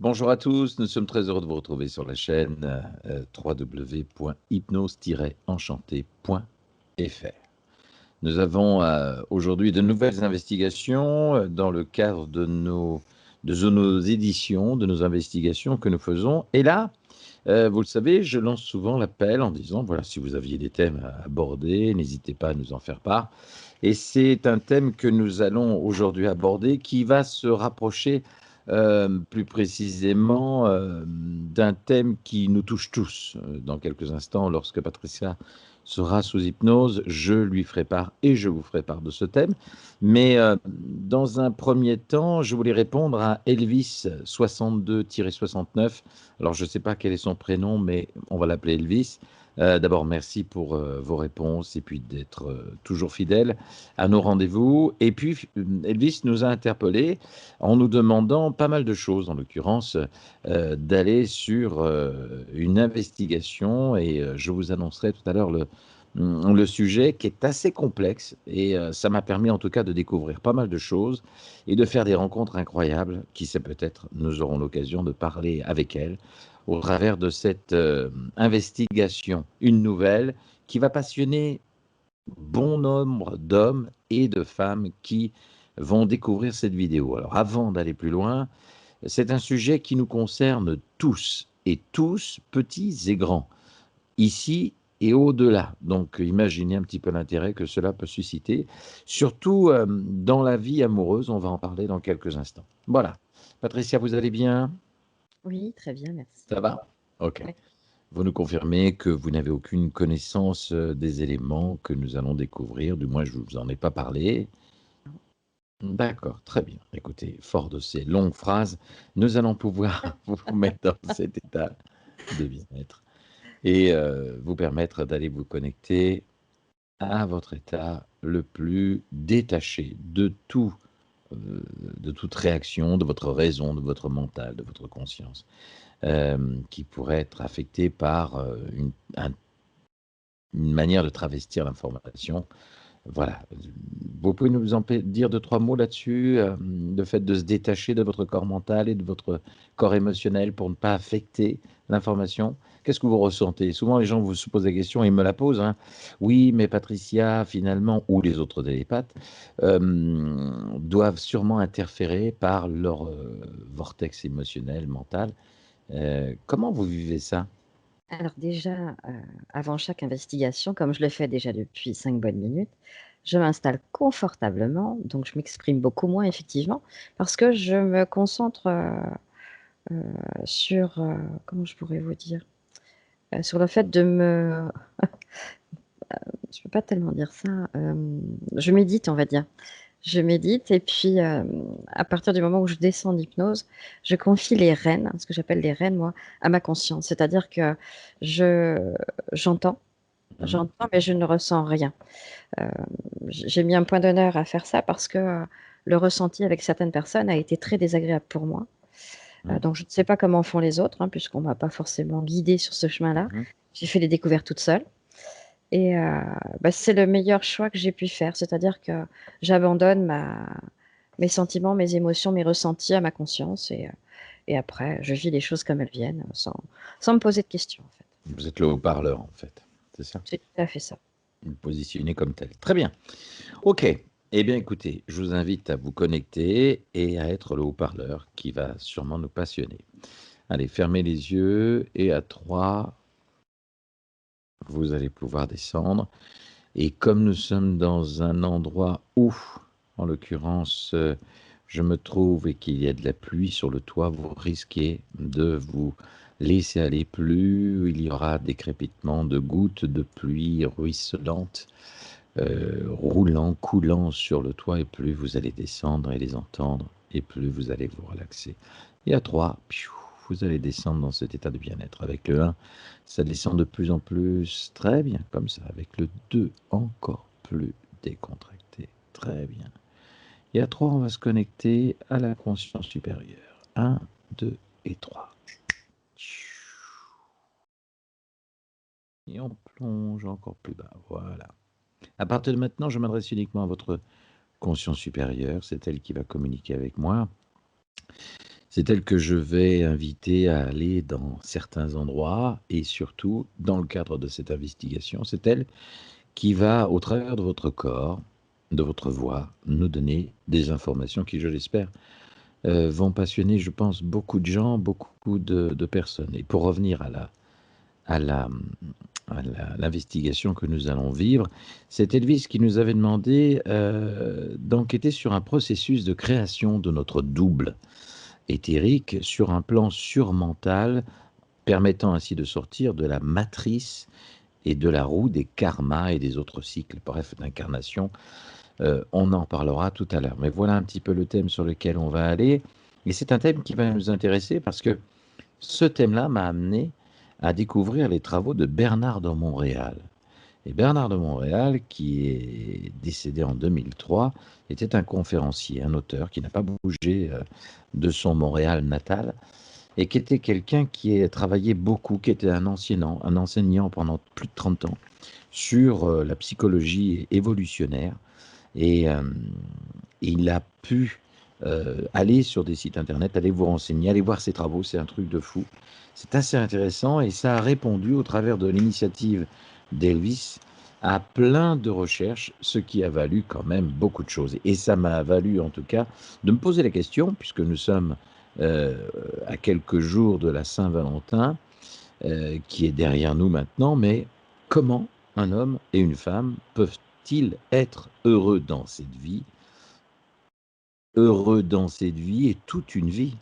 Bonjour à tous, nous sommes très heureux de vous retrouver sur la chaîne www.hypnose-enchanté.fr. Nous avons aujourd'hui de nouvelles investigations dans le cadre de nos éditions, de nos investigations que nous faisons. Et là, vous le savez, je lance souvent l'appel en disant, voilà, si vous aviez des thèmes à aborder, n'hésitez pas à nous en faire part. Et c'est un thème que nous allons aujourd'hui aborder qui va se rapprocher plus précisément d'un thème qui nous touche tous. Dans quelques instants, lorsque Patricia sera sous hypnose, je lui ferai part et je vous ferai part de ce thème. Mais dans un premier temps, je voulais répondre à Elvis 62-69. Alors, je ne sais pas quel est son prénom, mais on va l'appeler Elvis. D'abord, merci pour vos réponses et puis d'être toujours fidèle à nos rendez-vous. Et puis, Elvis nous a interpellés en nous demandant pas mal de choses, en l'occurrence, d'aller sur une investigation. Et je vous annoncerai tout à l'heure le sujet qui est assez complexe. Et ça m'a permis en tout cas de découvrir pas mal de choses et de faire des rencontres incroyables. Qui sait, peut-être nous aurons l'occasion de parler avec elle au travers de cette investigation, une nouvelle qui va passionner bon nombre d'hommes et de femmes qui vont découvrir cette vidéo. Alors avant d'aller plus loin, c'est un sujet qui nous concerne tous, et tous, petits et grands, ici et au-delà. Donc imaginez un petit peu l'intérêt que cela peut susciter, surtout dans la vie amoureuse, on va en parler dans quelques instants. Voilà. Patricia, vous allez bien? Oui, très bien, merci. Ça va? Ok. Ouais. Vous nous confirmez que vous n'avez aucune connaissance des éléments que nous allons découvrir, du moins je ne vous en ai pas parlé. D'accord, très bien. Écoutez, fort de ces longues phrases, nous allons pouvoir vous mettre dans cet état de bien-être et vous permettre d'aller vous connecter à votre état le plus détaché de toute réaction, de votre raison, de votre mental, de votre conscience, qui pourrait être affectée par une manière de travestir l'information. Voilà. Vous pouvez nous dire 2-3 mots là-dessus, le fait de se détacher de votre corps mental et de votre corps émotionnel pour ne pas affecter l'information? Qu'est-ce que vous ressentez? Souvent, les gens vous se posent la question, ils me la posent, hein. Oui, mais Patricia, finalement, ou les autres télépathes, doivent sûrement interférer par leur vortex émotionnel, mental. Comment vous vivez ça? Alors déjà, avant chaque investigation, comme je le fais déjà depuis 5 bonnes minutes, je m'installe confortablement, donc je m'exprime beaucoup moins effectivement, parce que je me concentre, sur, comment je pourrais vous dire? Sur le fait de me je peux pas tellement dire ça, je médite, on va dire. Je médite et puis, à partir du moment où je descends d'hypnose, je confie les rênes, ce que j'appelle les rênes moi, à ma conscience. C'est-à-dire que je j'entends, Mmh. j'entends mais je ne ressens rien. Hem, j'ai mis un point d'honneur à faire ça parce que, le ressenti avec certaines personnes a été très désagréable pour moi. Mmh. Donc je ne sais pas comment font les autres, hein, puisqu'on m'a pas forcément guidée sur ce chemin-là. Mmh. J'ai fait les découvertes toute seule. Et bah, c'est le meilleur choix que j'ai pu faire. C'est-à-dire que j'abandonne mes sentiments, mes émotions, mes ressentis à ma conscience et après je vis les choses comme elles viennent, sans me poser de questions, en fait. Vous êtes le haut-parleur, en fait, c'est ça? C'est tout à fait ça. Vous le positionnez comme tel. Très bien. OK. Eh bien, écoutez, je vous invite à vous connecter et à être le haut-parleur qui va sûrement nous passionner. Allez, fermez les yeux et à 3, vous allez pouvoir descendre. Et comme nous sommes dans un endroit où, en l'occurrence, je me trouve et qu'il y a de la pluie sur le toit, vous risquez de vous laisser aller. Plus il y aura des crépitements de gouttes de pluie ruisselantes, roulant, coulant sur le toit, et plus vous allez descendre et les entendre, et plus vous allez vous relaxer. Et à 3, vous allez descendre dans cet état de bien-être. Avec le 1, ça descend de plus en plus, très bien, comme ça. Avec le 2, encore plus décontracté, très bien. Et à 3, on va se connecter à la conscience supérieure. 1, 2 et 3. Et on plonge encore plus bas, voilà. À partir de maintenant, je m'adresse uniquement à votre conscience supérieure, c'est elle qui va communiquer avec moi. C'est elle que je vais inviter à aller dans certains endroits et surtout, dans le cadre de cette investigation, c'est elle qui va, au travers de votre corps, de votre voix, nous donner des informations qui, je l'espère, vont passionner, je pense, beaucoup de gens, beaucoup de personnes. Et pour revenir à la, l'investigation que nous allons vivre, c'est Elvis qui nous avait demandé d'enquêter sur un processus de création de notre double éthérique sur un plan surmental, permettant ainsi de sortir de la matrice et de la roue des karmas et des autres cycles, bref, d'incarnation. On en parlera tout à l'heure. Mais voilà un petit peu le thème sur lequel on va aller. Et c'est un thème qui va nous intéresser parce que ce thème-là m'a amené à découvrir les travaux de Bernard de Montréal. Et Bernard de Montréal, qui est décédé en 2003, était un conférencier, un auteur qui n'a pas bougé de son Montréal natal et qui était quelqu'un qui a travaillé beaucoup, qui était un enseignant pendant plus de 30 ans sur la psychologie évolutionnaire. Et il a pu aller sur des sites internet, aller vous renseigner, aller voir ses travaux, c'est un truc de fou. C'est assez intéressant et ça a répondu au travers de l'initiative d'Elvis à plein de recherches, ce qui a valu quand même beaucoup de choses. Et ça m'a valu en tout cas de me poser la question, puisque nous sommes à quelques jours de la Saint-Valentin, qui est derrière nous maintenant, mais comment un homme et une femme peuvent-ils être heureux dans cette vie, heureux dans cette vie et toute une vie?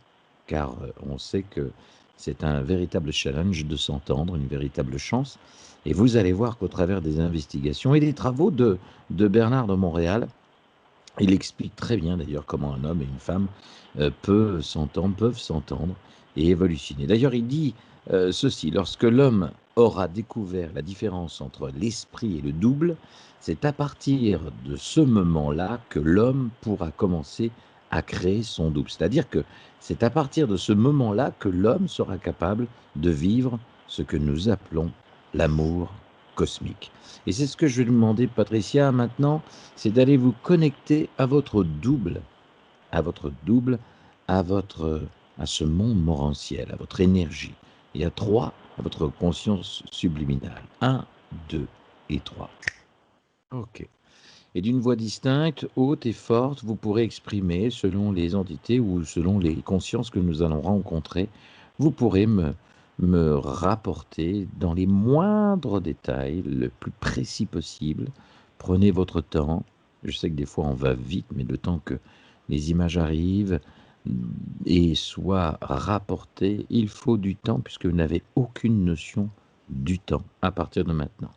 Car on sait que c'est un véritable challenge de s'entendre, une véritable chance. Et vous allez voir qu'au travers des investigations et des travaux de Bernard de Montréal, il explique très bien d'ailleurs comment un homme et une femme peuvent s'entendre et évolutionner. D'ailleurs, il dit ceci, lorsque l'homme aura découvert la différence entre l'esprit et le double, c'est à partir de ce moment-là que l'homme pourra commencer à créer son double. C'est-à-dire que c'est à partir de ce moment-là que l'homme sera capable de vivre ce que nous appelons l'amour cosmique. Et c'est ce que je vais demander, Patricia, maintenant, c'est d'aller vous connecter à votre double, à votre double, à ce monde morantiel, à votre énergie. Et à 3, à votre conscience subliminale. 1, 2 et 3. Ok. Et d'une voix distincte, haute et forte, vous pourrez exprimer, selon les entités ou selon les consciences que nous allons rencontrer, vous pourrez me rapporter dans les moindres détails, le plus précis possible. Prenez votre temps. Je sais que des fois on va vite, mais le temps que les images arrivent et soient rapportées, il faut du temps puisque vous n'avez aucune notion du temps à partir de maintenant.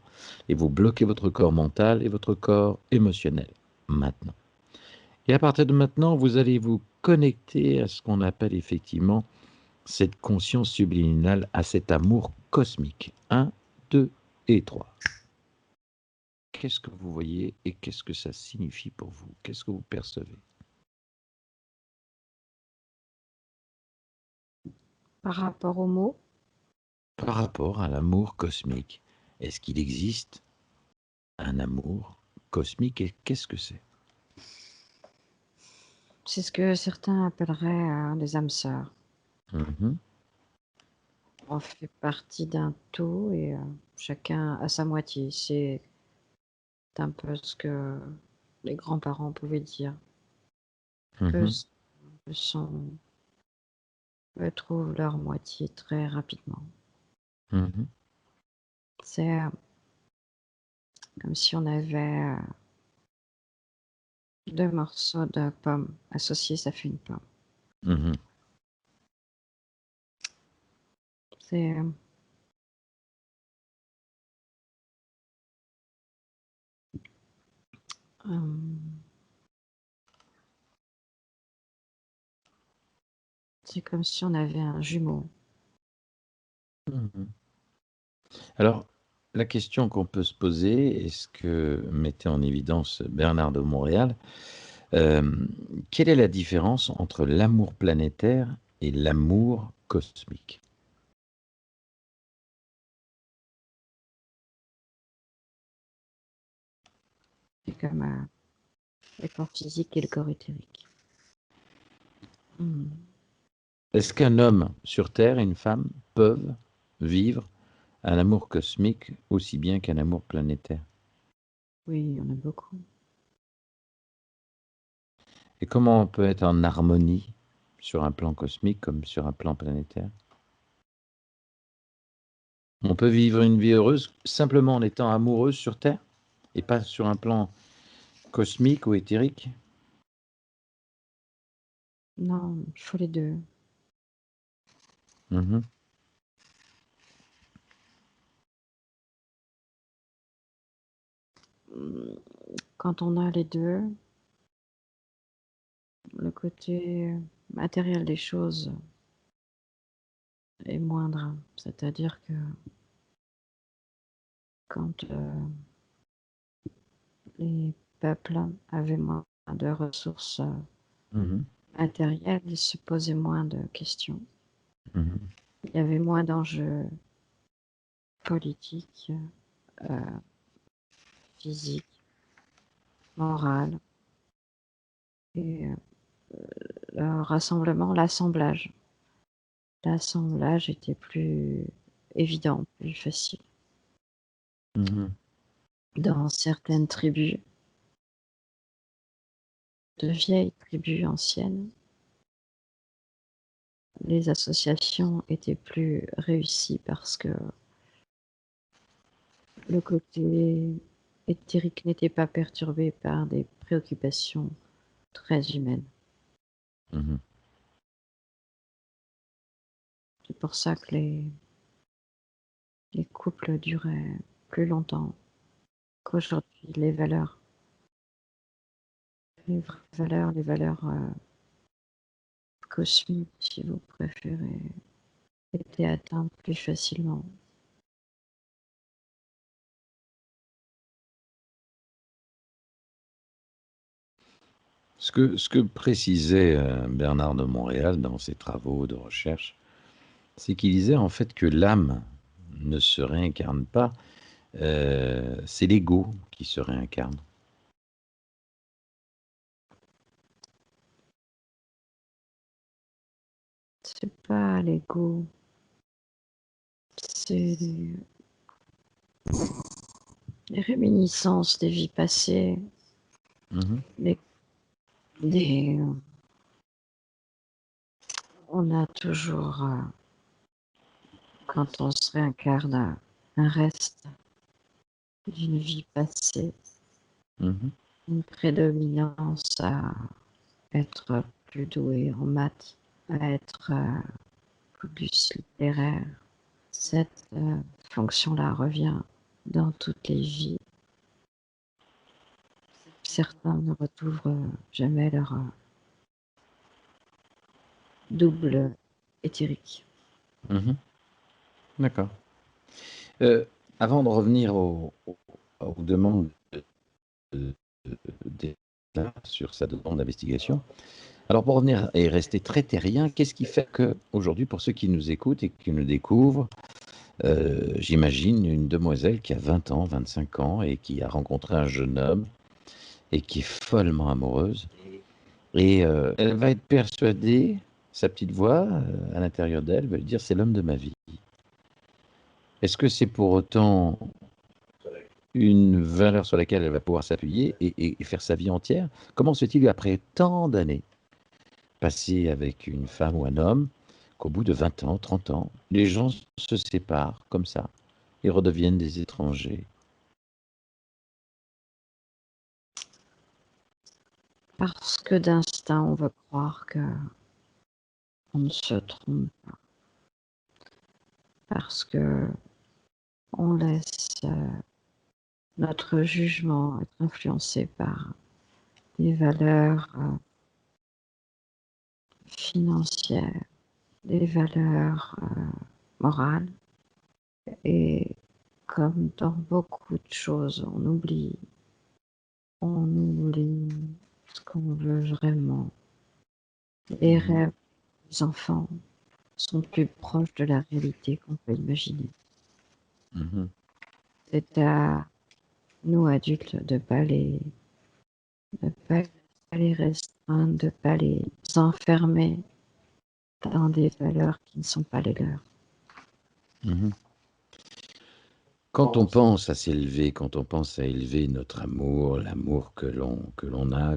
Et vous bloquez votre corps mental et votre corps émotionnel maintenant. Et à partir de maintenant, vous allez vous connecter à ce qu'on appelle effectivement cette conscience subliminale, à cet amour cosmique. 1, 2 et 3. Qu'est-ce que vous voyez et qu'est-ce que ça signifie pour vous? Qu'est-ce que vous percevez? Par rapport aux mots, Par rapport à l'amour cosmique, est-ce qu'il existe un amour cosmique et qu'est-ce que c'est? c'est ce que certains appelleraient des âmes sœurs. Mhm, On fait partie d'un tout et chacun a sa moitié. C'est un peu ce que les grands-parents pouvaient dire, que mhm, sont, trouvent leur moitié très rapidement. mhm, C'est comme si on avait 2 morceaux de pomme associés, ça fait une pomme. mhm, C'est c'est comme si on avait un jumeau. mhm. Alors, la question qu'on peut se poser, et ce que mettait en évidence Bernard de Montréal, quelle est la différence entre l'amour planétaire et l'amour cosmique? C'est comme le corps physique et le corps éthérique. Mmh. Est-ce qu'un homme sur Terre et une femme peuvent vivre un amour cosmique aussi bien qu'un amour planétaire? Oui, il y en a beaucoup. Et comment on peut être en harmonie sur un plan cosmique comme sur un plan planétaire? On peut vivre une vie heureuse simplement en étant amoureux sur Terre et pas sur un plan cosmique ou éthérique? Non, il faut les 2. Mmh. Mmh, quand on a les 2, le côté matériel des choses est moindre. C'est-à-dire que quand, les peuples avaient moins de ressources, Mmh. matérielles, ils se posaient moins de questions. Mmh. Il y avait moins d'enjeux politiques, heu, physiques, morales et le rassemblement, l'assemblage était plus évident, plus facile. Mmh. Dans certaines tribus, de vieilles tribus anciennes, les associations étaient plus réussies parce que le côté éthérique n'était pas perturbé par des préoccupations très humaines. Mmh. C'est pour ça que les couples duraient plus longtemps qu'aujourd'hui. Les vraies valeurs, les valeurs, cosmiques, si vous préférez, étaient atteintes plus facilement. Ce que précisait, Bernard de Montréal dans ses travaux de recherche, c'est qu'il disait en fait que l'âme ne se réincarne pas, c'est l'ego qui se réincarne. C'est pas l'ego, c'est les réminiscences des vies passées, Mmh. les des on a toujours, quand on se réincarne, un reste d'une vie passée, Mmh. une prédominance à être plus doué en maths, à être, plus littéraire. Cette, fonction-là revient dans toutes les vies. Certains ne retrouvent, jamais leur, double éthérique. Mmh. D'accord. Heu, Avant de revenir aux demandes de d'État sur sa demande d'investigation, alors pour revenir et rester très terrien, qu'est-ce qui fait qu'aujourd'hui, pour ceux qui nous écoutent et qui nous découvrent, j'imagine une demoiselle qui a 20 ans, 25 ans et qui a rencontré un jeune homme et qui est follement amoureuse et elle va être persuadée, sa petite voix, à l'intérieur d'elle va lui dire: «C'est l'homme de ma vie». Est-ce que c'est pour autant une valeur sur laquelle elle va pouvoir s'appuyer et faire sa vie entière? Comment se fait-il après tant d'années passées avec une femme ou un homme, qu'au bout de 20 ans, 30 ans, les gens se séparent comme ça et redeviennent des étrangers? Parce que d'instinct, on veut croire qu'on ne se trompe pas, parce qu'on laisse, notre jugement être influencé par des valeurs, financières, des valeurs, morales et comme dans beaucoup de choses, on oublie ce qu'on veut vraiment. Les Mmh. rêves des enfants sont plus proches de la réalité qu'on peut imaginer. Mmh. C'est à nous adultes de pas les restreindre, de pas les enfermer dans des valeurs qui ne sont pas les leurs. Mhm. Quand on pense à s'élever, quand on pense à élever notre amour, l'amour que l'on a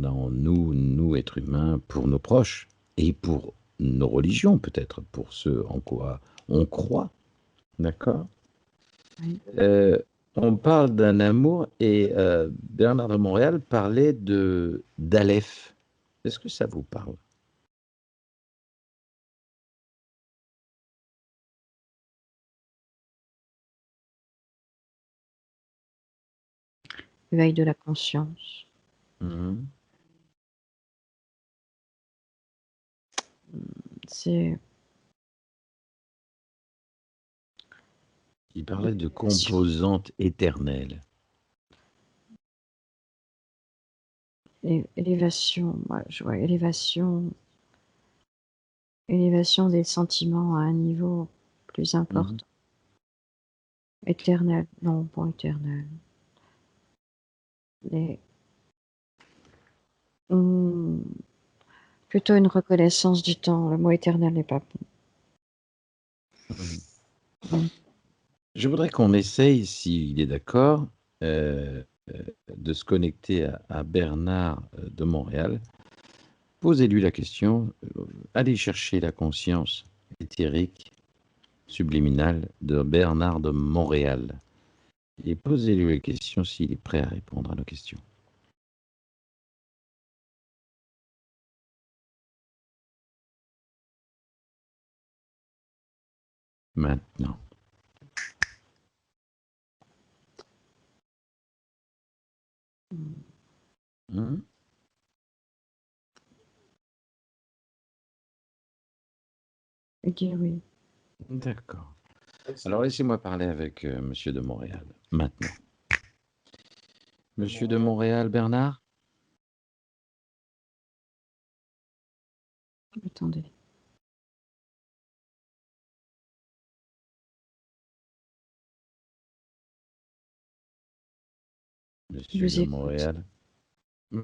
en nous, nous êtres humains, pour nos proches et pour nos religions peut-être, pour ce en quoi on croit, d'accord? Oui. On parle d'un amour et Bernard de Montréal parlait d'Aleph. Est-ce que ça vous parle? Éveil de la conscience. Mhm. C'est Il parlait de l'élévation. composantes éternelles. Élévation, moi, je vois élévation des sentiments à un niveau plus Mhm. important. Éternel, non, pas éternel. Mais hmm, plutôt une reconnaissance du temps. Le mot éternel n'est pas Mhm. bon. Je voudrais qu'on essaye, s'il est d'accord, euh, de se connecter à Bernard de Montréal. Posez-lui la question, allez chercher la conscience éthérique, subliminale de Bernard de Montréal. Et posez-lui la question s'il est prêt à répondre à nos questions. Maintenant. Hein? Et dire oui. D'accord. Alors laissez-moi parler avec Monsieur de Montréal. Maintenant. Monsieur de Montréal, Bernard? Attendez. Je Monsieur vous de écoute. Montréal.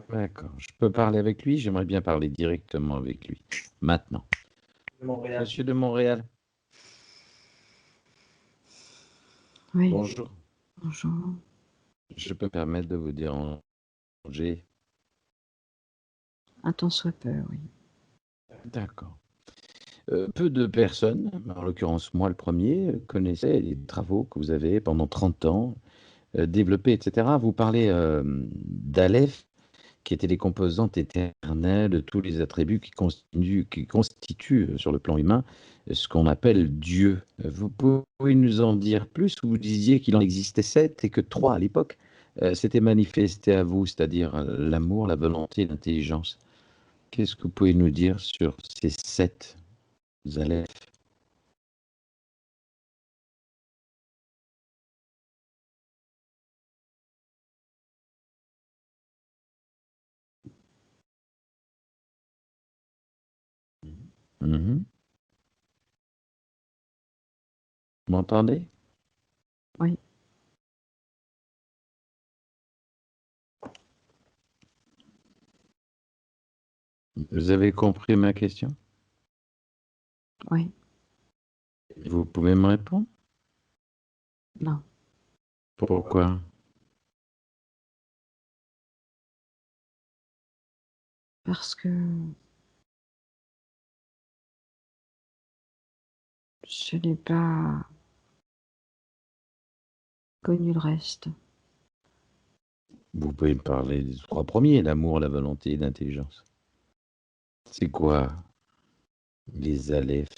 D'accord. Je peux parler avec lui? J'aimerais bien parler directement avec lui. Maintenant. Monsieur de Montréal. Oui, Bonjour. bonjour. Je peux me permettre de vous déranger? Un tant soit peu, oui. D'accord. Peu de personnes, en l'occurrence moi le premier, connaissaient les travaux que vous avez pendant 30 ans développés, etc. Vous parlez d'Aleph, qui étaient les composantes éternelles de tous les attributs qui constituent sur le plan humain ce qu'on appelle Dieu. Vous pouvez nous en dire plus? Vous disiez qu'il en existait 7 et que 3 à l'époque s'étaient manifestés à vous, c'est-à-dire l'amour, la volonté, l'intelligence. Qu'est-ce que vous pouvez nous dire sur ces 7 Aleph? Mhm. Vous m'entendez? Oui, Vous avez compris ma question? oui, Vous pouvez me répondre? non. Pourquoi? Parce que je n'ai pas connu le reste. Vous pouvez me parler des 3 premiers, l'amour, la volonté et l'intelligence. C'est quoi les Aleph?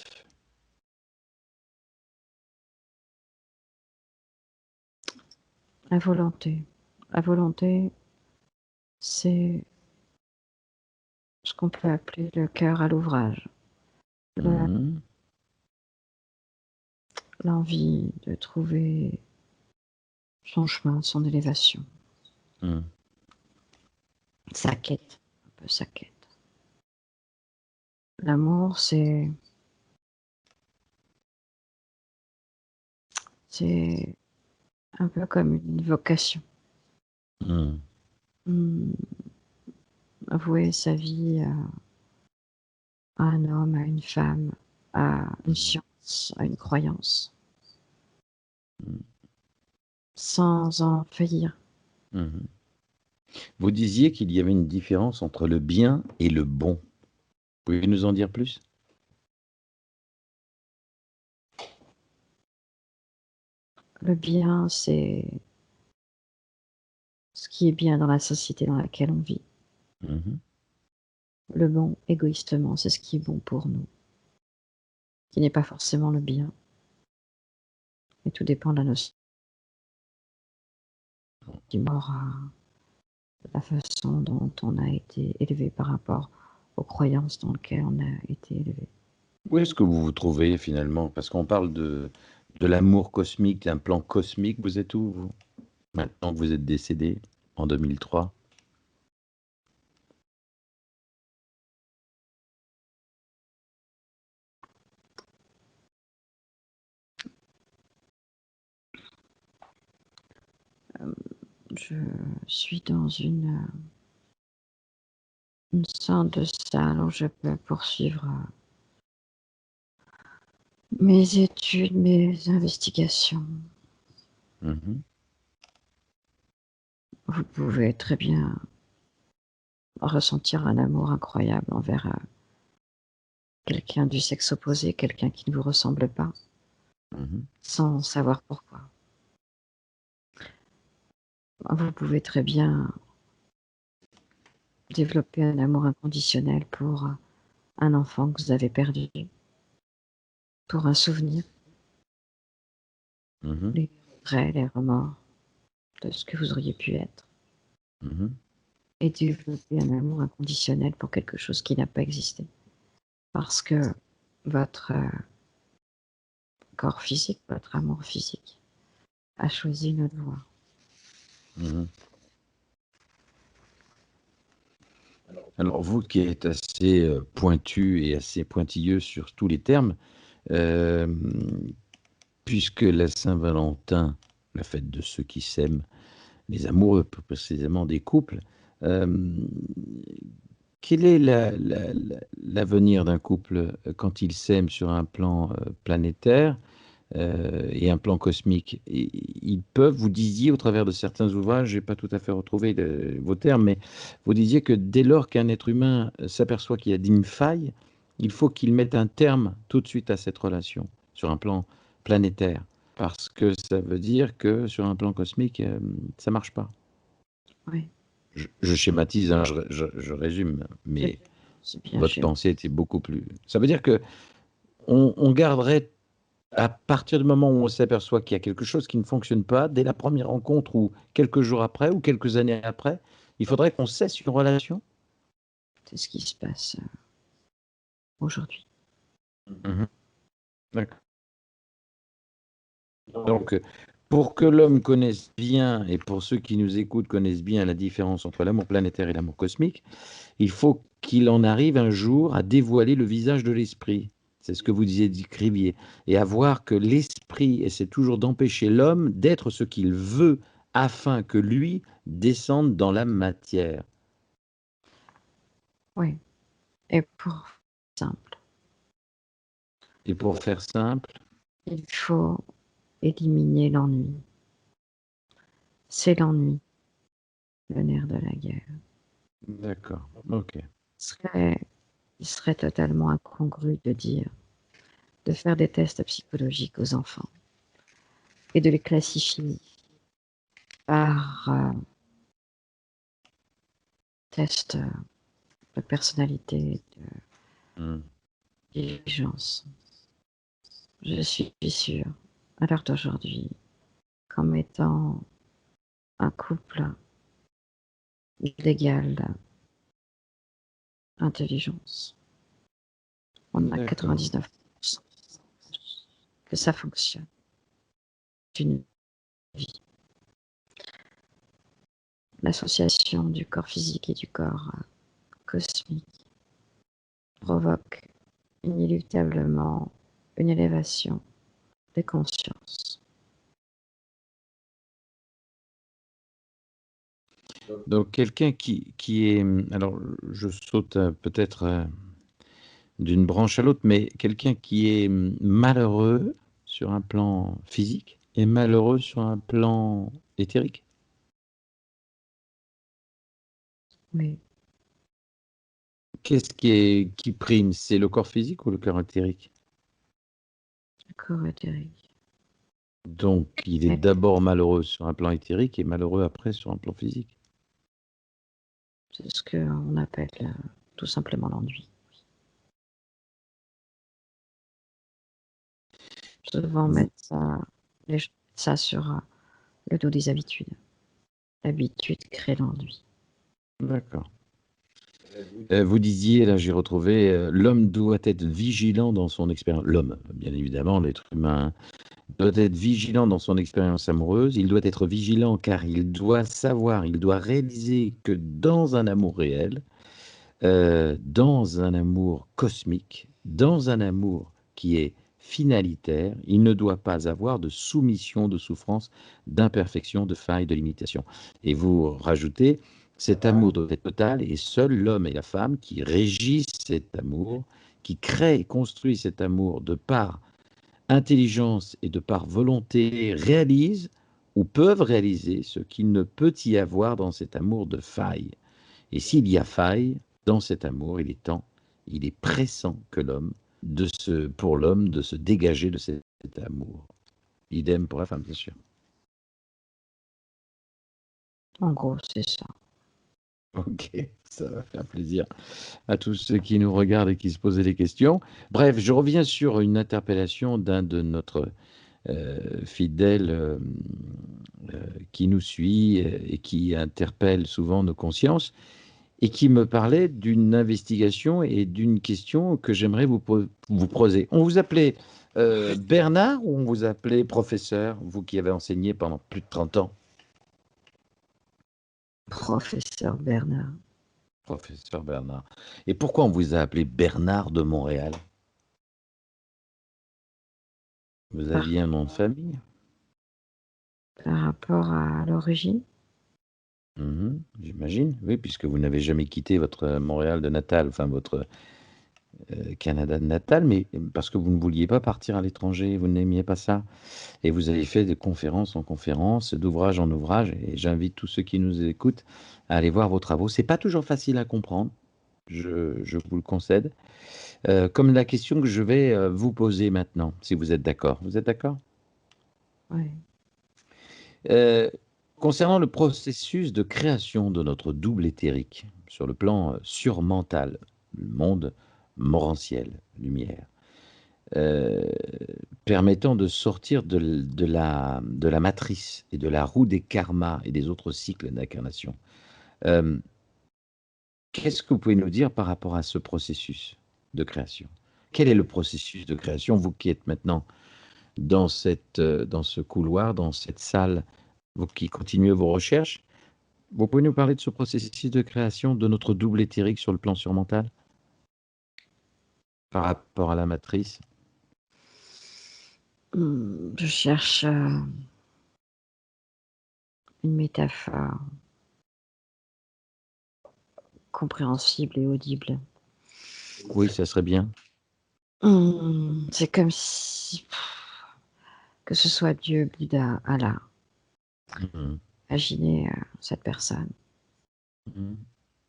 La volonté. La volonté, c'est ce qu'on peut appeler le cœur à l'ouvrage. Mhm. L'envie de trouver son chemin, son élévation, Mhm. sa quête, un peu sa quête. L'amour, c'est un peu comme une vocation. Mhm. Avouer sa vie à un homme, à une femme, à une science, à une croyance, Mmh. sans en faillir. Mmh. Vous disiez qu'il y avait une différence entre le bien et le bon. Pouvez-vous nous en dire plus? Le bien, c'est ce qui est bien dans la société dans laquelle on vit. Mmh. Le bon, égoïstement, c'est ce qui est bon pour nous, qui n'est pas forcément le bien. Et tout dépend de la notion du moral, de la façon dont on a été élevé par rapport aux croyances dans lesquelles on a été élevé. Où est-ce que vous vous trouvez finalement? Parce qu'on parle de l'amour cosmique, d'un plan cosmique. Vous êtes où vous? Maintenant que vous êtes décédé en 2003? Je suis dans une sorte de salle où je peux poursuivre mes études, mes investigations. Mmh. Vous pouvez très bien ressentir un amour incroyable envers quelqu'un du sexe opposé, quelqu'un qui ne vous ressemble pas, Mmh. sans savoir pourquoi. Vous pouvez très bien développer un amour inconditionnel pour un enfant que vous avez perdu, pour un souvenir, Mmh. les regrets, les remords de ce que vous auriez pu être, Mmh. et développer un amour inconditionnel pour quelque chose qui n'a pas existé. Parce que votre corps physique, votre amour physique, a choisi une autre voie. Mmh. Alors vous qui êtes assez, pointu et assez pointilleux sur tous les termes, hem, puisque la Saint-Valentin, la fête de ceux qui s'aiment, les amoureux plus précisément des couples, hem, quel est l'avenir d'un couple, quand ils s'aiment sur un plan, planétaire, et un plan cosmique? Et ils peuvent vous disiez au travers de certains ouvrages, j'ai pas tout à fait retrouvé vos termes, mais vous disiez que dès lors qu'un être humain, s'aperçoit qu'il y a une faille, il faut qu'il mette un terme tout de suite à cette relation, sur un plan planétaire. Parce que ça veut dire que sur un plan cosmique, ça marche pas. Oui, Je schématise, hein, je résume, c'est mais c'est bien votre chez moi. pensée était beaucoup plus ça veut dire qu'on garderait à partir du moment où on s'aperçoit qu'il y a quelque chose qui ne fonctionne pas, dès la première rencontre ou quelques jours après ou quelques années après, il faudrait qu'on cesse une relation? C'est ce qui se passe aujourd'hui. Mmh. D'accord. Donc, pour que l'homme connaisse bien et pour ceux qui nous écoutent connaissent bien la différence entre l'amour planétaire et l'amour cosmique, il faut qu'il en arrive un jour à dévoiler le visage de l'esprit. C'est ce que vous disiez, décriviez, et à voir que l'esprit essaie toujours d'empêcher l'homme d'être ce qu'il veut afin que lui descende dans la matière. Oui, et pour simple, Et pour faire simple, il faut éliminer l'ennui. C'est l'ennui, le nerf de la guerre. d'accord, OK. Serait Il serait totalement incongru de dire de faire des tests psychologiques aux enfants et de les classifier par, test, de personnalité, Mmh. d'intelligence. Je suis sûre, à l'heure d'aujourd'hui, qu'en mettant un couple d'égale intelligence, on a D'accord. 99 que ça fonctionne. Une vie. L'association du corps physique et du corps, cosmique provoque inéluctablement une élévation des consciences. Donc quelqu'un qui est, alors je saute, peut-être, d'une branche à l'autre, mais quelqu'un qui est malheureux sur un plan physique et malheureux sur un plan éthérique. Oui, Qu'est-ce qui prime? C'est le corps physique ou le corps éthérique? le corps éthérique. Donc, il est Mais d'abord malheureux sur un plan éthérique et malheureux après sur un plan physique. c'est ce qu'on appelle tout simplement l'ennui. Souvent Vous- mettre ça, ça sur le dos des habitudes. L'habitude crée l'ennui. D'accord. Vous disiez, là j'ai retrouvé, l'homme doit être vigilant dans son expérience. L'homme, bien évidemment, l'être humain, doit être vigilant dans son expérience amoureuse. Il doit être vigilant car il doit savoir, il doit réaliser que dans un amour réel, dans un amour cosmique, dans un amour qui est finalitaire, il ne doit pas avoir de soumission, de souffrance, d'imperfection, de faille, de limitation. Et vous rajoutez, cet amour doit être total et seul l'homme et la femme qui régissent cet amour, qui créent et construisent cet amour de par intelligence et de par volonté réalisent ou peuvent réaliser ce qu'il ne peut y avoir dans cet amour de faille. Et s'il y a faille dans cet amour, il est temps, il est pressant que pour l'homme, de se dégager de cet amour. Idem pour la femme, bien sûr. En gros, c'est ça. Ok, ça va faire plaisir à tous ceux qui nous regardent et qui se posaient des questions. Bref, je reviens sur une interpellation d'un de notre fidèle qui nous suit et qui interpelle souvent nos consciences et qui me parlait d'une investigation et d'une question que j'aimerais vous poser. On vous appelait Bernard ou on vous appelait professeur, vous qui avez enseigné pendant plus de 30 ans? Professeur Bernard. Professeur Bernard. Et pourquoi on vous a appelé Bernard de Montréal? Vous Par, aviez un nom de famille? par rapport à l'origine, Mhm, j'imagine, oui, puisque vous n'avez jamais quitté votre Montréal de natal, enfin votre Canada de natal, mais parce que vous ne vouliez pas partir à l'étranger, vous n'aimiez pas ça. Et vous avez fait de conférence en conférence, d'ouvrage en ouvrage, et j'invite tous ceux qui nous écoutent à aller voir vos travaux. C'est pas toujours facile à comprendre, je vous le concède. Comme la question que je vais vous poser maintenant, si vous êtes d'accord. Vous êtes d'accord? ouais. Euh, Concernant le processus de création de notre double éthérique, sur le plan surmental, le monde morantiel, lumière, euh, permettant de sortir de la matrice et de la roue des karmas et des autres cycles d'incarnation. Euh, Qu'est-ce que vous pouvez nous dire par rapport à ce processus de création? Quel est le processus de création, vous qui êtes maintenant dans ce couloir, dans cette salle, vous qui continuez vos recherches, vous pouvez nous parler de ce processus de création de notre double éthérique sur le plan surmental par rapport à la matrice? Je cherche une métaphore compréhensible et audible. Oui, ça serait bien. C'est comme si, que ce soit Dieu, Bouddha, Allah, Mhm. imaginez cette personne Mhm.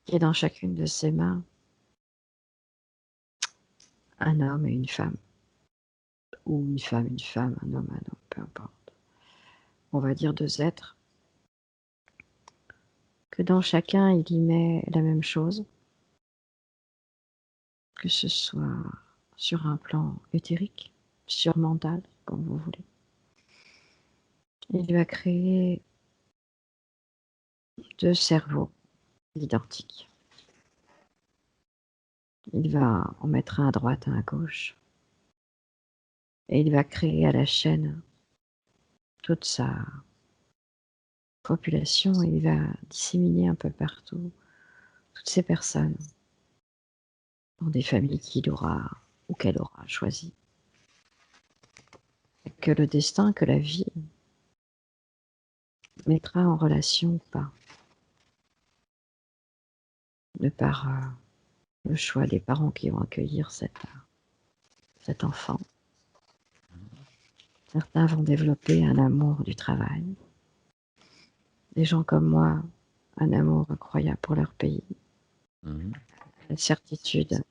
qui est dans chacune de ses mains un homme et une femme, ou une femme, un homme, peu importe. On va dire deux êtres, que dans chacun il y met la même chose, que ce soit sur un plan éthérique, surmental, comme vous voulez. Il va créer deux cerveaux identiques. Il va en mettre un à droite, un à gauche, et il va créer à la chaîne toute sa population et il va disséminer un peu partout toutes ces personnes dans des familles qu'il aura ou qu'elle aura choisies. Et que le destin, que la vie mettra en relation ou pas, de par le choix des parents qui vont accueillir cet enfant. Certains vont développer un amour du travail. Des gens comme moi, un amour incroyable pour leur pays. Mhm. La certitude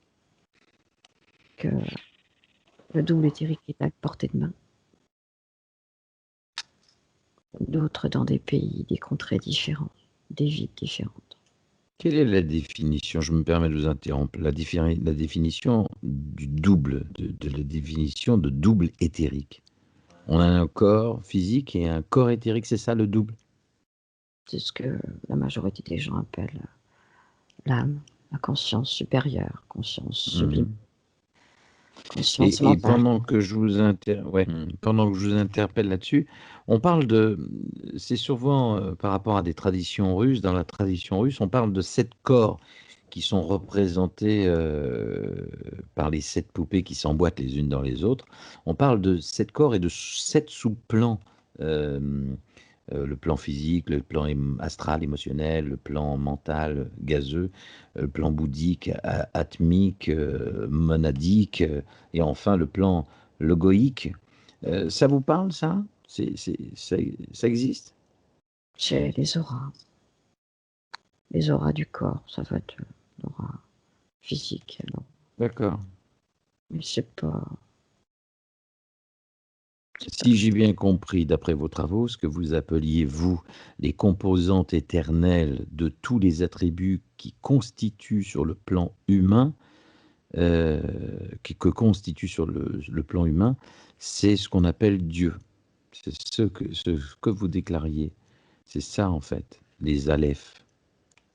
que le double éthérique est à portée de main. D'autres dans des pays, des contrées différentes, des villes différentes. Quelle est la définition, je me permets de vous interrompre, la définition du double, de la définition de double éthérique? On a un corps physique et un corps éthérique, c'est ça le double? C'est ce que la majorité des gens appellent l'âme, la conscience supérieure, conscience sublime, Mhm. conscience Et mentale. pendant que je vous pendant que je vous interpelle là-dessus, on parle c'est souvent par rapport à des traditions russes, dans la tradition russe, on parle de 7 corps qui sont représentés par les 7 poupées qui s'emboîtent les unes dans les autres. On parle de 7 corps et de 7 sous-plans, le plan physique, le plan astral, émotionnel, le plan mental, gazeux, le plan bouddhique, atmique, monadique, et enfin le plan logoïque. Ça vous parle, ça? Ça existe? J'ai les auras du corps, ça va être l'aura physique. Alors. D'accord. Mais c'est pas Si j'ai bien compris, d'après vos travaux, ce que vous appeliez, vous, les composantes éternelles de tous les attributs qui constituent sur le plan humain, que constitue sur le plan humain, c'est ce qu'on appelle Dieu. C'est ce que vous déclariez. C'est ça, en fait, les Aleph.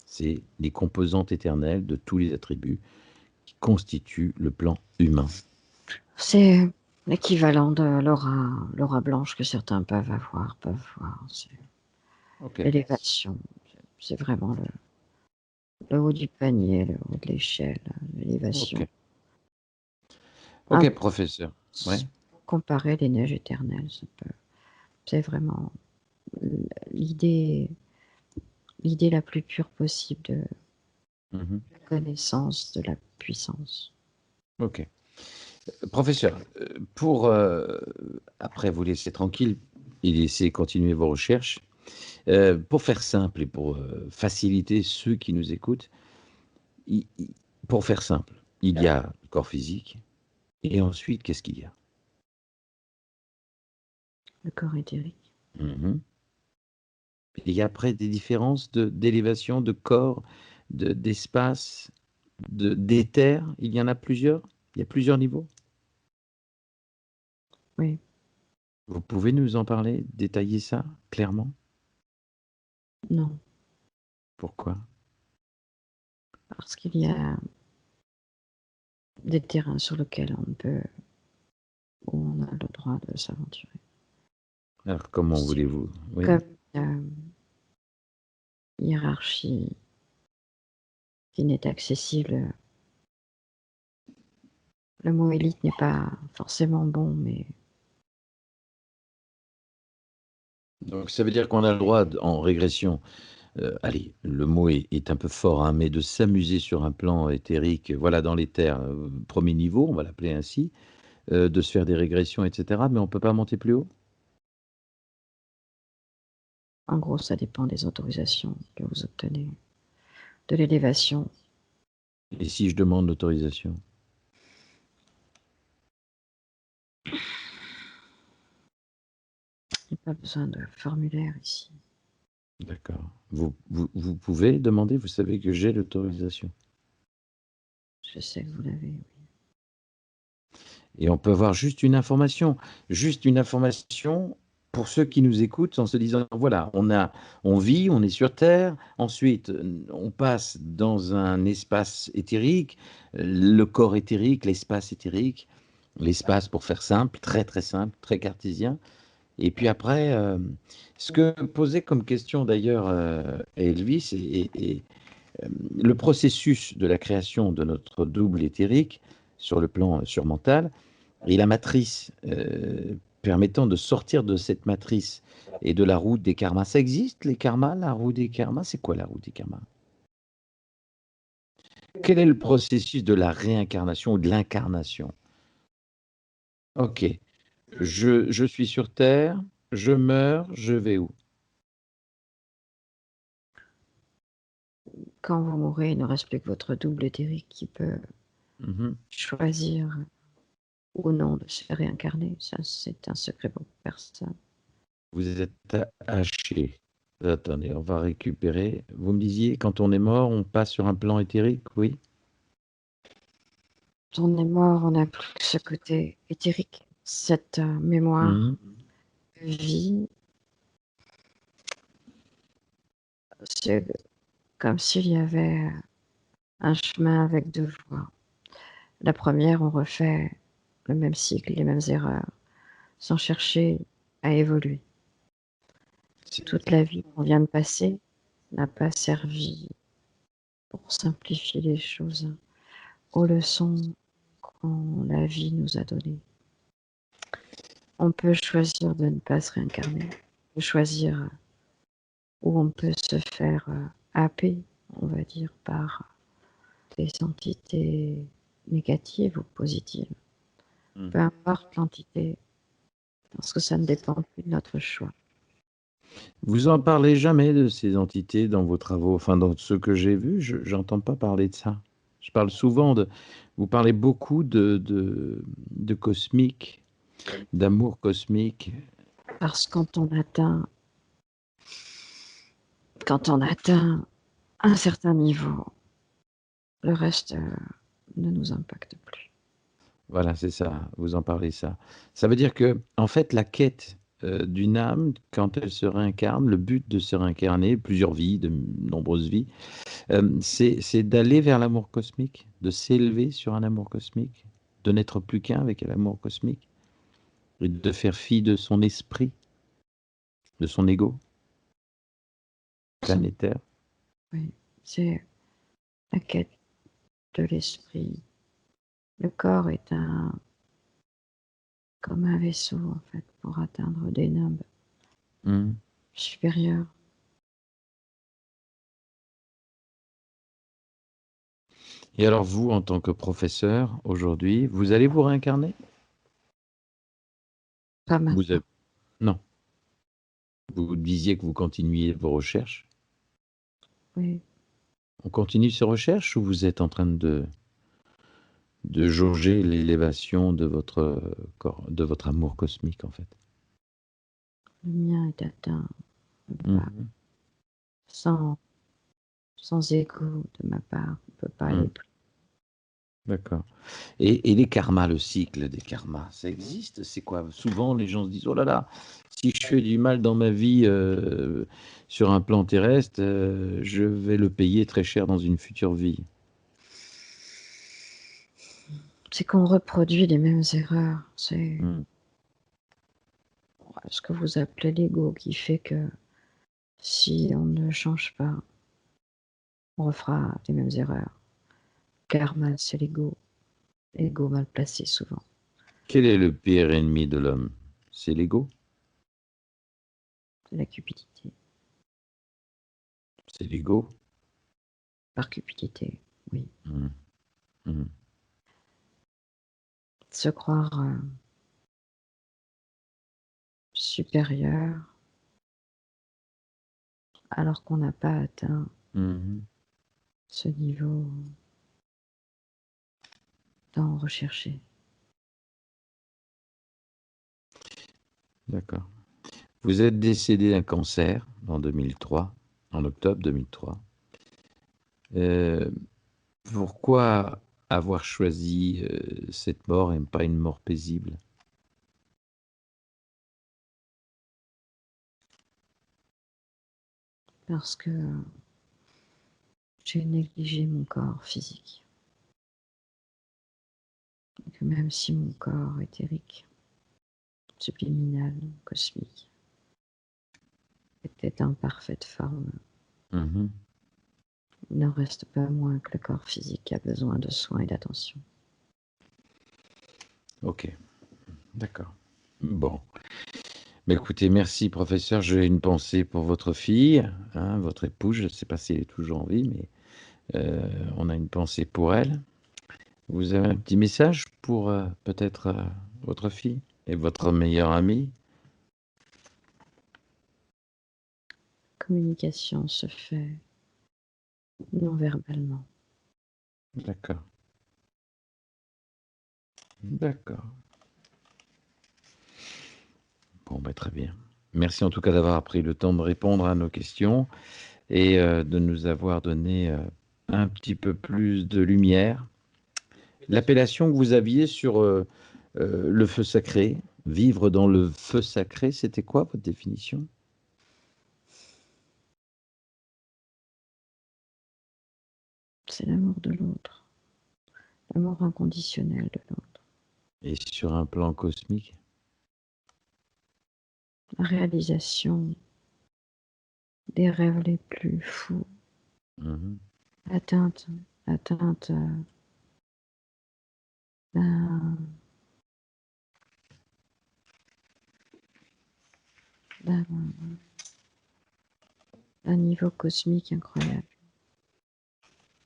C'est les composantes éternelles de tous les attributs qui constituent le plan humain. c'est l'équivalent de l'aura blanche que certains peuvent voir. C'est Ok. l'élévation. C'est vraiment le haut du panier, le haut de l'échelle, l'élévation. Ok. Ok, professeur. Ouais. Comparer les neiges éternelles, c'est vraiment l'idée la plus pure possible de Mhm. connaissance de la puissance. Ok. Professeur, pour après vous laisser tranquille et laisser continuer vos recherches, pour faire simple et pour faciliter ceux qui nous écoutent, pour faire simple, il y a le corps physique et ensuite, qu'est-ce qu'il y a? Le corps éthérique. Mhm. Il y a après des différences d'élévation, de corps, d'espace, d'éther. Il y en a plusieurs? Il y a plusieurs niveaux? Oui. Vous pouvez nous en parler, détailler ça clairement? Non. Pourquoi? Parce qu'il y a des terrains sur lesquels où on a le droit de s'aventurer. Alors, comment voulez-vous? Oui. Comme hiérarchie qui n'est accessible. Le mot élite n'est pas forcément bon, mais Donc, ça veut dire qu'on a le droit, en régression, allez, le mot est un peu fort, hein, mais de s'amuser sur un plan éthérique, voilà, dans l'éther, premier niveau, on va l'appeler ainsi, de se faire des régressions, etc. Mais on ne peut pas monter plus haut? en gros, ça dépend des autorisations que vous obtenez, de l'élévation. Et si je demande l'autorisation? Il n'y a pas besoin de formulaire ici. D'accord. Vous pouvez demander, vous savez que j'ai l'autorisation. Je sais que vous l'avez, oui. Et on peut avoir juste une information pour ceux qui nous écoutent en se disant, voilà, on vit, on est sur Terre, ensuite on passe dans un espace éthérique, le corps éthérique, l'espace pour faire simple, très très simple, très cartésien. Et puis après, ce que posait comme question d'ailleurs Elvis, le processus de la création de notre double éthérique sur le plan surmental, et la matrice permettant de sortir de cette matrice et de la roue des karmas. Ça existe, les karmas, la roue des karmas? C'est quoi la roue des karmas? Quel est le processus de la réincarnation ou de l'incarnation? Ok, je suis sur Terre, je meurs, je vais où? Quand vous mourrez, il ne reste plus que votre double éthérique qui peut Mhm. choisir ou non de se réincarner. Ça, c'est un secret pour personne. Vous êtes haché. Attendez, on va récupérer. Vous me disiez, quand on est mort, on passe sur un plan éthérique, oui? Quand on est mort, on n'a plus que ce côté éthérique, cette mémoire Mhm. de vie. C'est comme s'il y avait un chemin avec deux voies. La première, on refait le même cycle, les mêmes erreurs, sans chercher à évoluer. Toute la vie qu'on vient de passer n'a pas servi pour simplifier les choses aux leçons que la vie nous a données. On peut choisir de ne pas se réincarner, on peut choisir où on peut se faire happer, on va dire, par des entités négatives ou positives. Peu importe l'entité, parce que ça ne dépend plus de notre choix. Vous en parlez jamais de ces entités dans vos travaux, enfin dans ceux que j'ai vus, je n'entends pas parler de ça. Je parle souvent de, vous parlez beaucoup de cosmique, d'amour cosmique. Parce que quand on atteint un certain niveau, le reste ne nous impacte plus. Voilà, c'est ça, vous en parlez ça. Ça veut dire que, en fait, la quête d'une âme, quand elle se réincarne, le but de se réincarner, plusieurs vies, de nombreuses vies, c'est d'aller vers l'amour cosmique, de s'élever sur un amour cosmique, de n'être plus qu'un avec l'amour cosmique, et de faire fi de son esprit, de son ego planétaire. Oui, c'est la quête de l'esprit. Le corps est comme un vaisseau, en fait, pour atteindre des nimbes Hmm. supérieurs. Et alors vous, en tant que professeur, aujourd'hui, vous allez vous réincarner? Pas Vous maintenant. avez... Non. Vous disiez que vous continuiez vos recherches. Oui. On continue ces recherches ou vous êtes en train de jauger l'élévation de votre corps, de votre amour cosmique, en fait? Le mien est atteint. On peut pas, Mhm. sans, sans égo de ma part, on ne peut pas aller Mhm. plus. D'accord. Et les karmas, le cycle des karmas, ça existe? C'est quoi? Souvent, les gens se disent, oh là là, si je fais du mal dans ma vie sur un plan terrestre, je vais le payer très cher dans une future vie. C'est qu'on reproduit les mêmes erreurs. C'est Hmm. ce que vous appelez l'ego qui fait que si on ne change pas, on refera les mêmes erreurs. Karma, c'est l'ego. L'ego mal placé souvent. Quel est le pire ennemi de l'homme? C'est l'ego? C'est la cupidité. C'est l'ego? Par cupidité, oui. Hmm. Hmm. Se croire supérieur alors qu'on n'a pas atteint Mhm. ce niveau tant recherché. D'accord. Vous êtes décédé d'un cancer en 2003, en octobre 2003. Euh, Pourquoi avoir choisi cette mort et pas une mort paisible? Parce que j'ai négligé mon corps physique. Et que même si mon corps éthérique, subliminal, cosmique, était en parfaite forme, Mhm. il n'en reste pas moins que le corps physique a besoin de soins et d'attention. Ok, d'accord. Bon. Mais écoutez, merci professeur. J'ai une pensée pour votre fille, hein, votre épouse. Je ne sais pas si elle est toujours en vie, mais On a une pensée pour elle. Vous avez un petit message pour peut-être votre fille et votre meilleure amie? Communication se fait non verbalement. D'accord. D'accord. Bon, bah, très bien. Merci en tout cas d'avoir pris le temps de répondre à nos questions et de nous avoir donné un petit peu plus de lumière. L'appellation que vous aviez sur le feu sacré, vivre dans le feu sacré, c'était quoi votre définition? C'est l'amour de l'autre, l'amour inconditionnel de l'autre, Et sur un plan cosmique? la réalisation des rêves les plus fous, Mmh. l'atteinte l'atteinte, d'un d'un d'un niveau cosmique incroyable.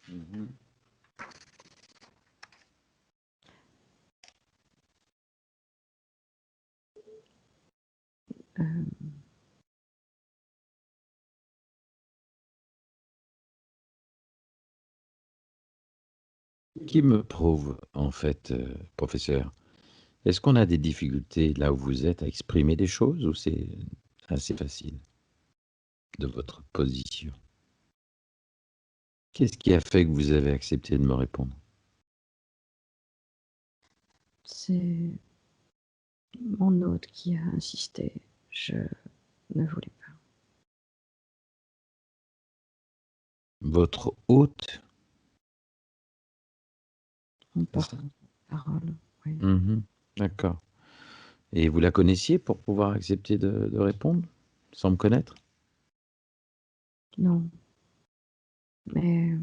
Mmh. Heu, Qui me prouve en fait, professeur, est-ce qu'on a des difficultés là où vous êtes à exprimer des choses ou c'est assez facile de votre position? Qu'est-ce qui a fait que vous avez accepté de me répondre? c'est mon hôte qui a insisté. Je ne voulais pas. Votre hôte, On c'est ça? porte parole, oui. Mmh. D'accord, et vous la connaissiez pour pouvoir accepter de répondre, sans me connaître? Non, mais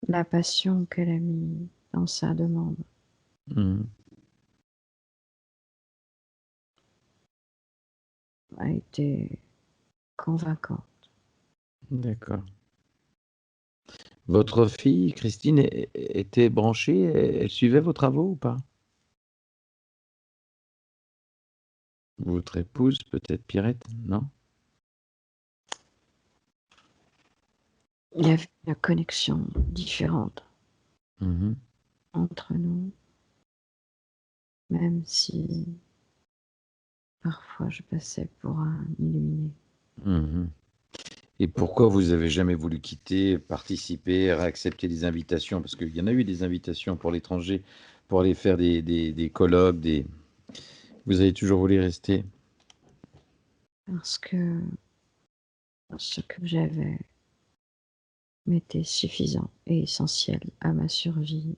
la passion qu'elle a mis dans sa demande Mmh. a été convaincante. D'accord. Votre fille Christine était branchée, elle suivait vos travaux ou pas? Votre épouse peut-être Pierrette, non? Il y avait une connexion différente Mmh. entre nous, même si parfois je passais pour un illuminé. Mmh. Et pourquoi vous avez jamais voulu quitter, participer, accepter des invitations? Parce qu'il y en a eu des invitations pour l'étranger, pour aller faire des colloques, des vous avez toujours voulu rester? Parce que ce que j'avais m'était suffisant et essentiel à ma survie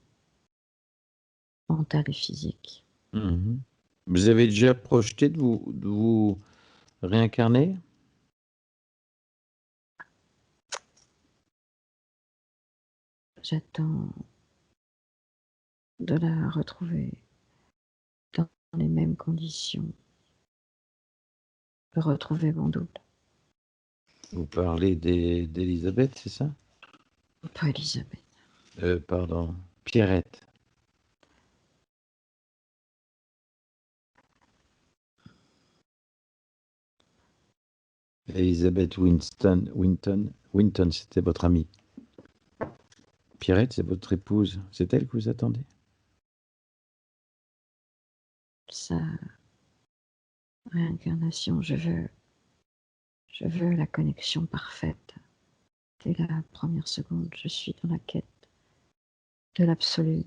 mentale et physique. Mmh. Vous avez déjà projeté de vous réincarner? J'attends de la retrouver dans les mêmes conditions, de retrouver mon double. Vous parlez d'Élisabeth, c'est ça? Pas Elisabeth. Pardon, Pierrette. Elizabeth Winton, c'était votre amie. Pierrette, c'est votre épouse. C'est elle que vous attendez? Sa réincarnation, je veux la connexion parfaite. Dès la première seconde, je suis dans la quête de l'absolu.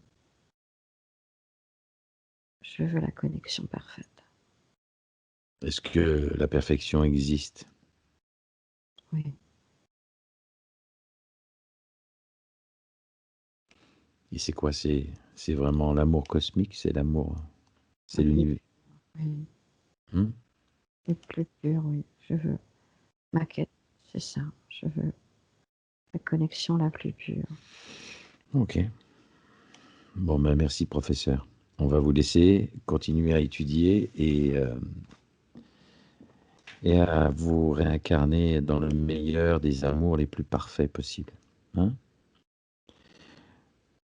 Je veux la connexion parfaite. Est-ce que la perfection existe? Oui, Et c'est quoi? C'est vraiment l'amour cosmique? C'est l'amour, la c'est plus l'univers. pure, oui, Mmh? le plus pure, oui. Je veux ma quête, c'est ça. Je veux la connexion la plus pure. OK. Bon, ben, merci professeur. On va vous laisser continuer à étudier et à vous réincarner dans le meilleur des amours les plus parfaits possibles. Hein?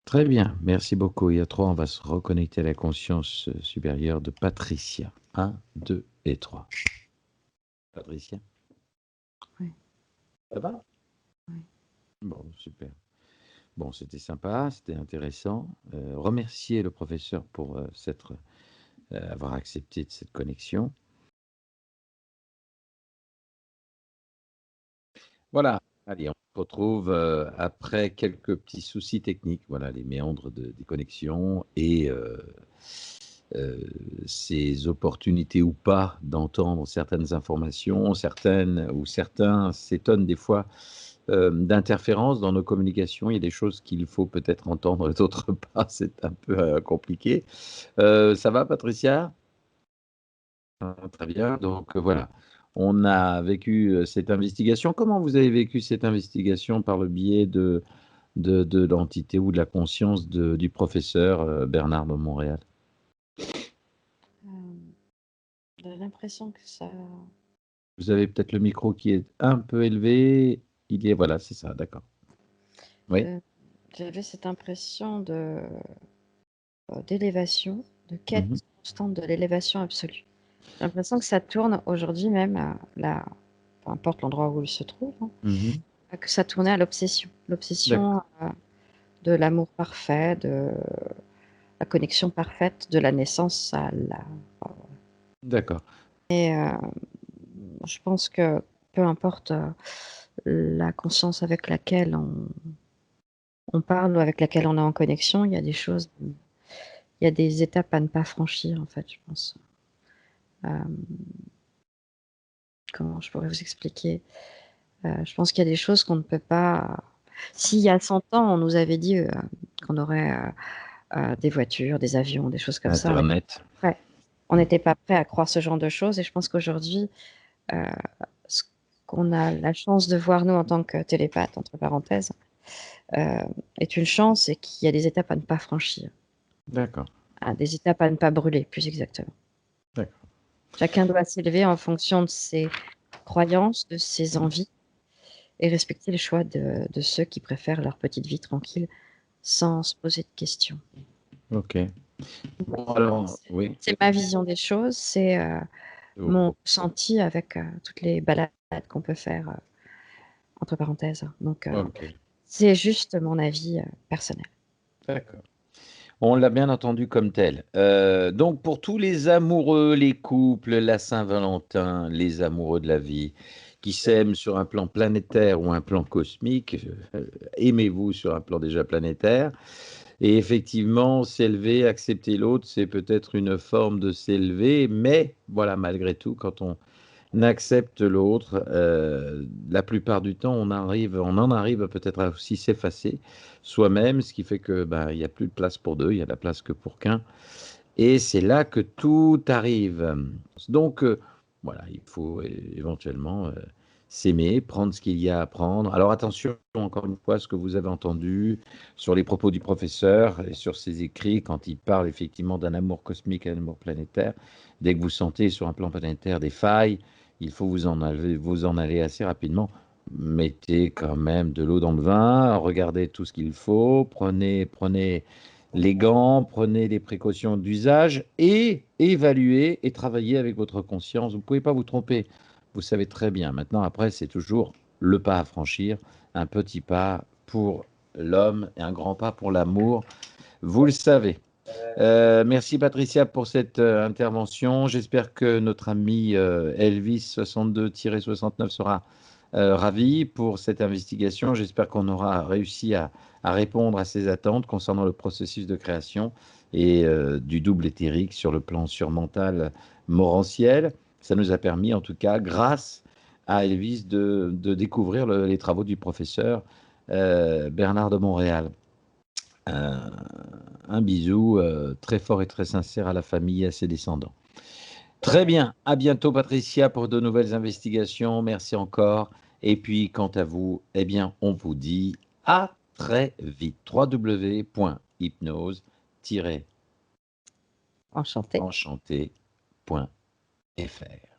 Très bien, merci beaucoup. Et à 3, on va se reconnecter à la conscience supérieure de Patricia. 1, 2 et 3. Patricia? Oui. Ça va? Oui. Bon, super. Bon, c'était sympa, c'était intéressant. Remercier le professeur pour avoir accepté de cette connexion. Voilà, allez, on se retrouve après quelques petits soucis techniques, voilà, les méandres des connexions et ces opportunités ou pas d'entendre certaines informations, certaines ou certains s'étonnent des fois d'interférences dans nos communications. Il y a des choses qu'il faut peut-être entendre et d'autres pas, c'est un peu compliqué. Ça va, Patricia? Très bien, donc voilà. On a vécu cette investigation. Comment vous avez vécu cette investigation par le biais de l'entité ou de la conscience du professeur Bernard de Montréal? J'ai l'impression que ça. Vous avez peut-être le micro qui est un peu élevé. Il est, voilà, c'est ça, d'accord. Oui. J'avais cette impression d'élévation, de quête Mhm, constante de l'élévation absolue. J'ai l'impression que ça tourne aujourd'hui même là, peu importe l'endroit où il se trouve, hein, mhm. que ça tournait à l'obsession. L'obsession D'accord. de l'amour parfait, de la connexion parfaite de la naissance à la. D'accord. Et je pense que peu importe la conscience avec laquelle on parle ou avec laquelle on est en connexion, il y a des choses, il y a des étapes à ne pas franchir, en fait, je pense. Comment je pourrais vous expliquer? Je pense qu'il y a des choses qu'on ne peut pas. S'il y a 100 ans, on nous avait dit qu'on aurait des voitures, des avions, des choses comme ça, Internet. ouais, on n'était pas prêt à croire ce genre de choses. Et je pense qu'aujourd'hui, euh, ce qu'on a la chance de voir, nous, en tant que télépathes, entre parenthèses, euh, est une chance et qu'il y a des étapes à ne pas franchir. D'accord. Des étapes à ne pas brûler, plus exactement. D'accord. Chacun doit s'élever en fonction de ses croyances, de ses envies, et respecter les choix de ceux qui préfèrent leur petite vie tranquille sans se poser de questions. Ok. Bon, alors, oui. C'est ma vision des choses, c'est Oh, mon ressenti avec toutes les balades qu'on peut faire, entre parenthèses. Donc, ok. c'est juste mon avis personnel. D'accord. On l'a bien entendu comme tel. Donc pour tous les amoureux, les couples, la Saint-Valentin, les amoureux de la vie, qui s'aiment sur un plan planétaire ou un plan cosmique, aimez-vous sur un plan déjà planétaire. Et effectivement, s'élever, accepter l'autre, c'est peut-être une forme de s'élever, mais voilà, malgré tout, quand on n'accepte l'autre. La plupart du temps, on en arrive peut-être à aussi s'effacer soi-même, ce qui fait que ben, il n'y a plus de place pour deux, il y a de la place que pour qu'un. Et c'est là que tout arrive. Donc, voilà, il faut éventuellement s'aimer, prendre ce qu'il y a à prendre. Alors attention, encore une fois, à ce que vous avez entendu sur les propos du professeur et sur ses écrits, quand il parle effectivement d'un amour cosmique et d'un amour planétaire. Dès que vous sentez sur un plan planétaire des failles, il faut vous en aller assez rapidement. Mettez quand même de l'eau dans le vin, regardez tout ce qu'il faut, prenez les gants, prenez les précautions d'usage et évaluez et travaillez avec votre conscience. Vous ne pouvez pas vous tromper. Vous savez très bien. Maintenant, après, c'est toujours le pas à franchir, un petit pas pour l'homme et un grand pas pour l'amour. Vous le savez. Merci Patricia pour cette intervention. J'espère que notre ami Elvis 62-69 sera ravi pour cette investigation. J'espère qu'on aura réussi à répondre à ses attentes concernant le processus de création et du double éthérique sur le plan surmental morantiel. Ça nous a permis, en tout cas, grâce à Elvis, de découvrir les travaux du professeur Bernard de Montréal. Un, un bisou très fort et très sincère à la famille et à ses descendants. Très bien, à bientôt Patricia pour de nouvelles investigations. Merci encore. Et puis, quant à vous, eh bien, on vous dit à très vite. Enchantée. www.hypnose-enchanté.fr